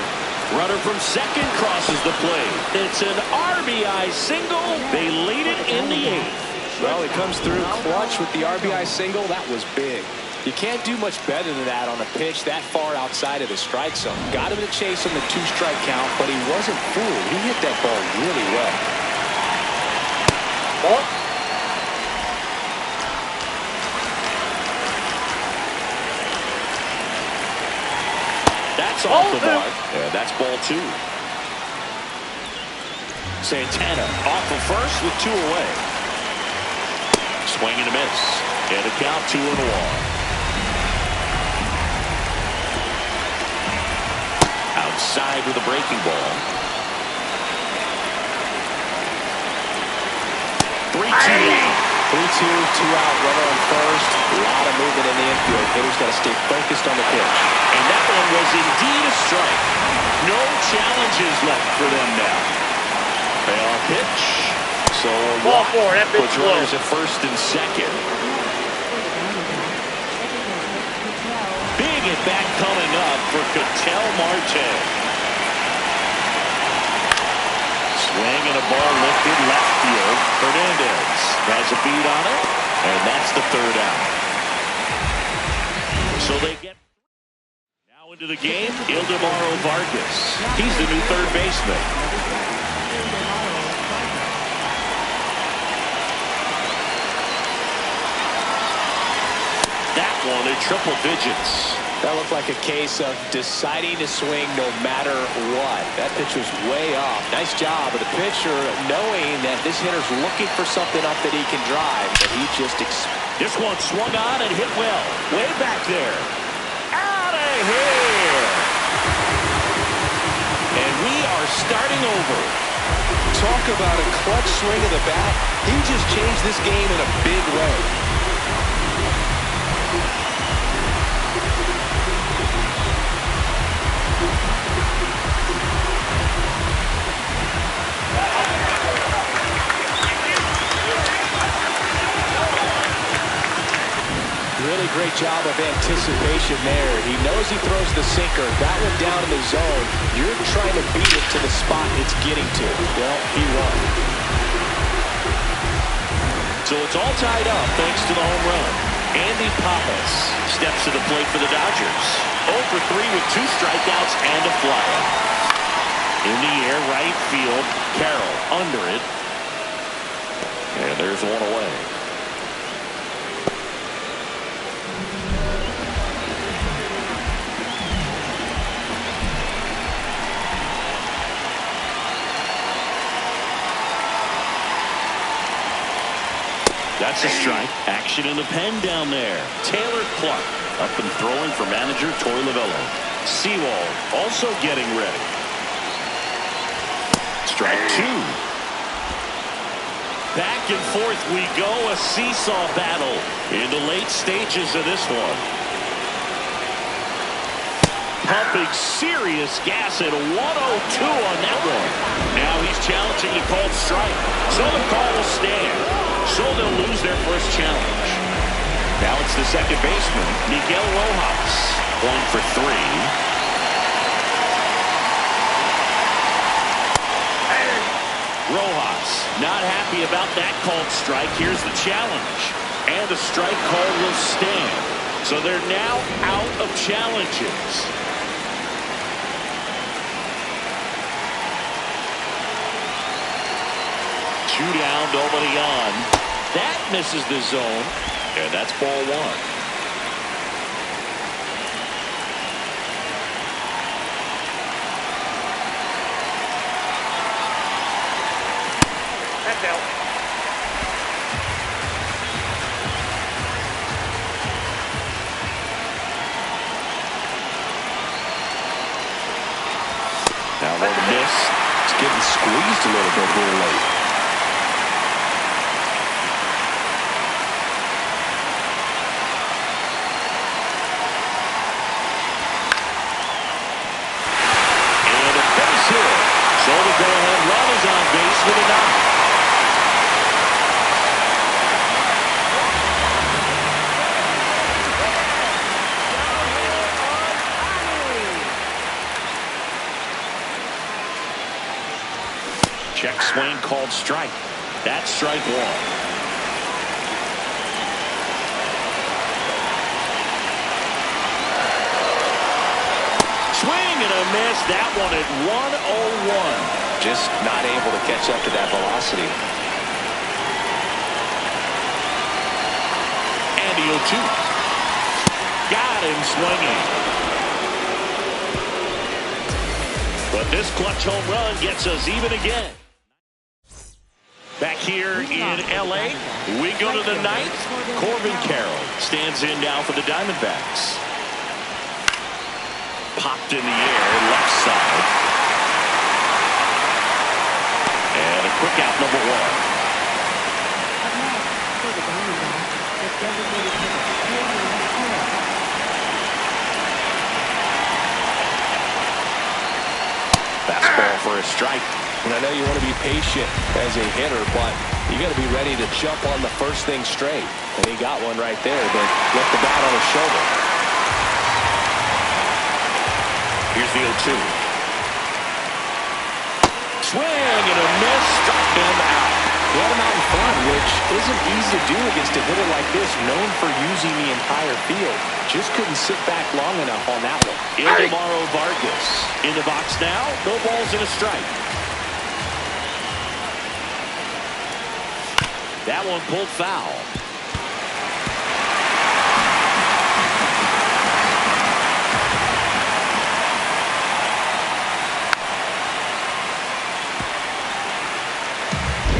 Runner from second crosses the plate. It's an RBI single. They lead it in the 8th. Well, it comes through clutch with the RBI single. That was big. You can't do much better than that on a pitch that far outside of the strike zone. Got him to chase on the 2-strike count, but he wasn't fooled. He hit that ball really well. Ball. That's off the mark. Yeah, that's ball 2. Santana off of first with 2 away. Swing and a miss. And a count 2-1. Outside with a breaking ball. 3-2. 3-2, 2-out, runner on first. A lot of movement in the infield. Hitters got to stay focused on the pitch. And that one was indeed a strike. No challenges left for them now. Payoff pitch. So a Ball walk 4. That pitch puts runners at first and second. Big at bat coming up for Ketel Marte. Swing and a ball lifted left field. Hernandez has a beat on it, and that's the 3rd out. So they get now into the game. Ildemaro Vargas. He's the new 3rd baseman. That one in triple digits. That looked like a case of deciding to swing no matter what. That pitch was way off. Nice job of the pitcher knowing that this hitter's looking for something up that he can drive, but he just This one swung on and hit well. Way back there. Out of here. And we are starting over. talk about a clutch swing of the bat. He just changed this game in a big way. Really great job of anticipation there. He knows he throws the sinker. That one down in the zone. You're trying to beat it to the spot it's getting to. Well, he won. So it's all tied up thanks to the home run. Andy Pappas steps to the plate for the Dodgers. 0 for 3 with 2 strikeouts and a flyout. In the air, right field. Carroll under it. And there's one away. That's a strike. Action in the pen down there. Taylor Clark up and throwing for manager Torey Lovullo. Sewald also getting ready. Strike 2. Back and forth we go. A seesaw battle in the late stages of this one. Pumping serious gas at 102 on that one. Now he's challenging a called strike. So the call will stand. So they'll lose their first challenge. Now it's the second baseman, Miguel Rojas. 1 for 3. Rojas not happy about that called strike. Here's the challenge. And the strike call will stand. So they're now out of challenges. Two down, nobody on. That misses the zone. And that's ball one. That's out. Now one miss. It's getting squeezed a little bit here late. And a base hit. So the go-ahead run is on base with a knock. Check swing called strike. That's strike one. Swing and a miss. That one at 101. Just not able to catch up to that velocity. And the 0-2. Got him swinging. But this clutch home run gets us even again. Back here in L.A., we go to the ninth. Corbin Carroll stands in now for the Diamondbacks. Popped in the air, left side. And a quick out, number one. Up next for the Diamondbacks, the designated hitter, Corbin Carroll. Fastball for a strike. And I know you want to be patient as a hitter, but you got to be ready to jump on the first thing straight. And he got one right there, but left the bat on his shoulder. Here's the 0-2. Swing and a miss. Struck him out. He had him out in front, which isn't easy to do against a hitter like this, known for using the entire field. Just couldn't sit back long enough on that one. Ildemaro Vargas in the box now. No balls and a strike. That one pulled foul.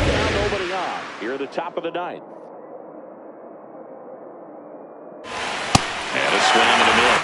Now nobody on. Here at the top of the ninth. And a swing and a miss.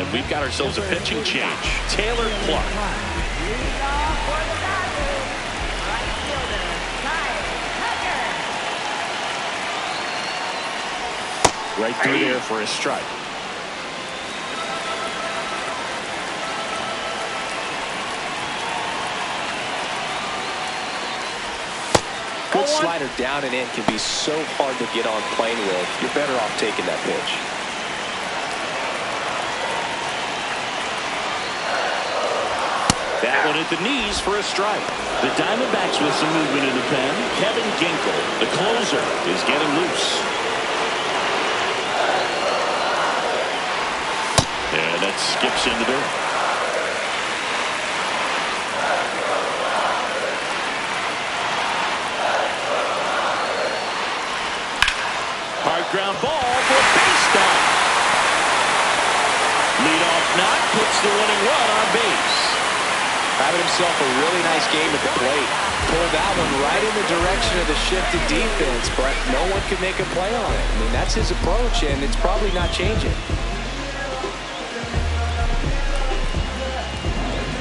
And we've got ourselves a pitching change. Taylor Clark. Right through there for a strike. Good slider down and in can be so hard to get on plane with. You're better off taking that pitch. That one at the knees for a strike. The Diamondbacks with some movement in the pen. Kevin Ginkel, the closer, is getting loose. And that skips into dirt. Hard ground ball for a base knock. Leadoff knock puts the winning run on base. Having himself a really nice game at the plate. Pulled that one right in the direction of the shifted defense, but no one could make a play on it. I mean, that's his approach, and it's probably not changing.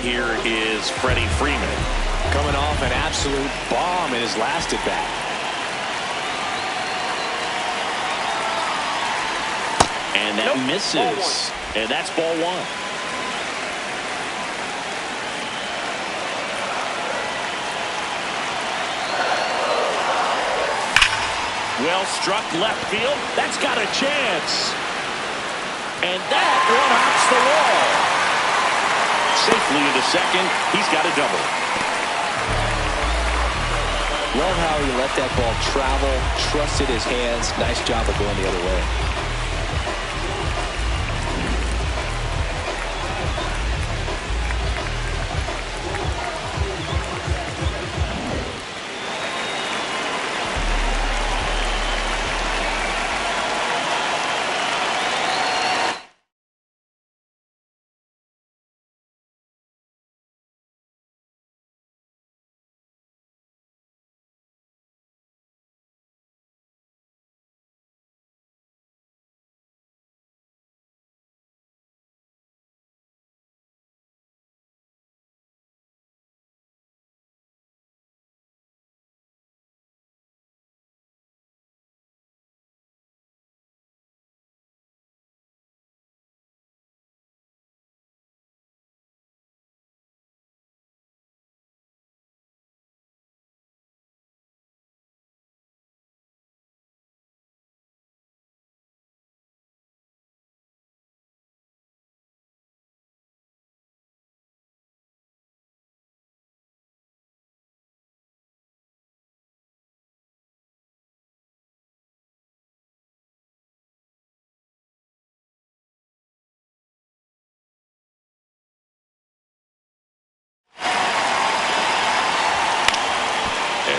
Here is Freddie Freeman. Coming off an absolute bomb in his last at-bat. And that misses. And that's ball one. Well struck left field. That's got a chance. And that one hops the wall. Safely into second. He's got a double. Love how he let that ball travel, trusted his hands. Nice job of going the other way.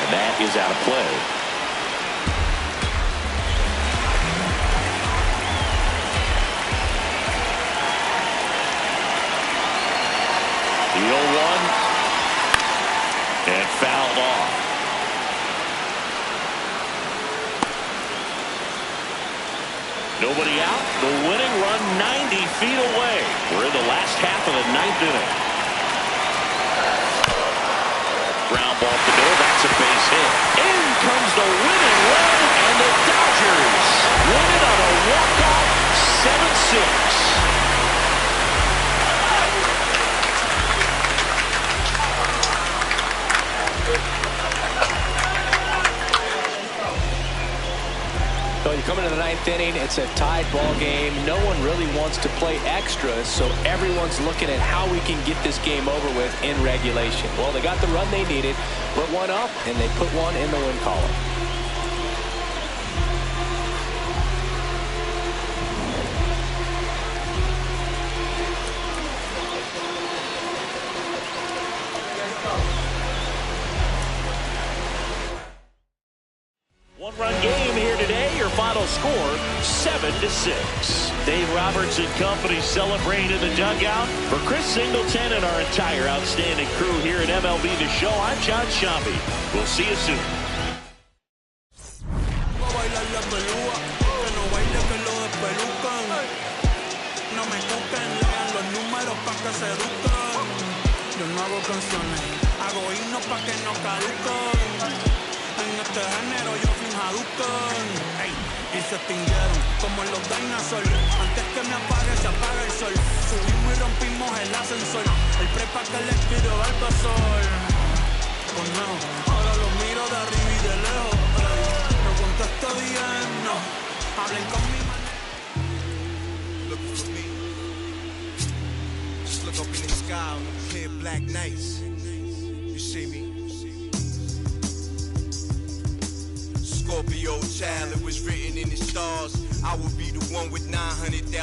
That is out of play. The 0-1 and fouled off. Nobody out. The winning run 90 feet away. We're in the last half of the ninth inning. Ground ball to middle. That's a base hit. In comes the winning run, and the Dodgers win it on a walk-off 7-6. So you come into the ninth inning, it's a tied ball game. No one really wants to play extras, so everyone's looking at how we can get this game over with in regulation. Well, they got the run they needed, put one up, and they put one in the win column. One-run game here today. Your final score, 7-6. Dave Roberts and company celebrating in the dugout. For Chris Singleton and our entire outstanding crew here at MLB The Show, I'm John Shambi. We'll see you soon. No me los números pa' que se eduquen. Yo no hago canciones, hago himnos pa' que no caduquen. En este género yo fui un Hadouken. Ey, y se extinguieron como los dinosaurs. Antes que me apague se apaga el sol. Subimos y rompimos el ascensor. El prepa que les tiro al pasor. Conejo, ahora los miro de arriba y de lejos. Ey, no contesto DM, no. Hablen con mi manera. Looking for me. Just look up in the sky, clear black nights. You see me? Scorpio child, it was written in the stars. I would be the one with 900,000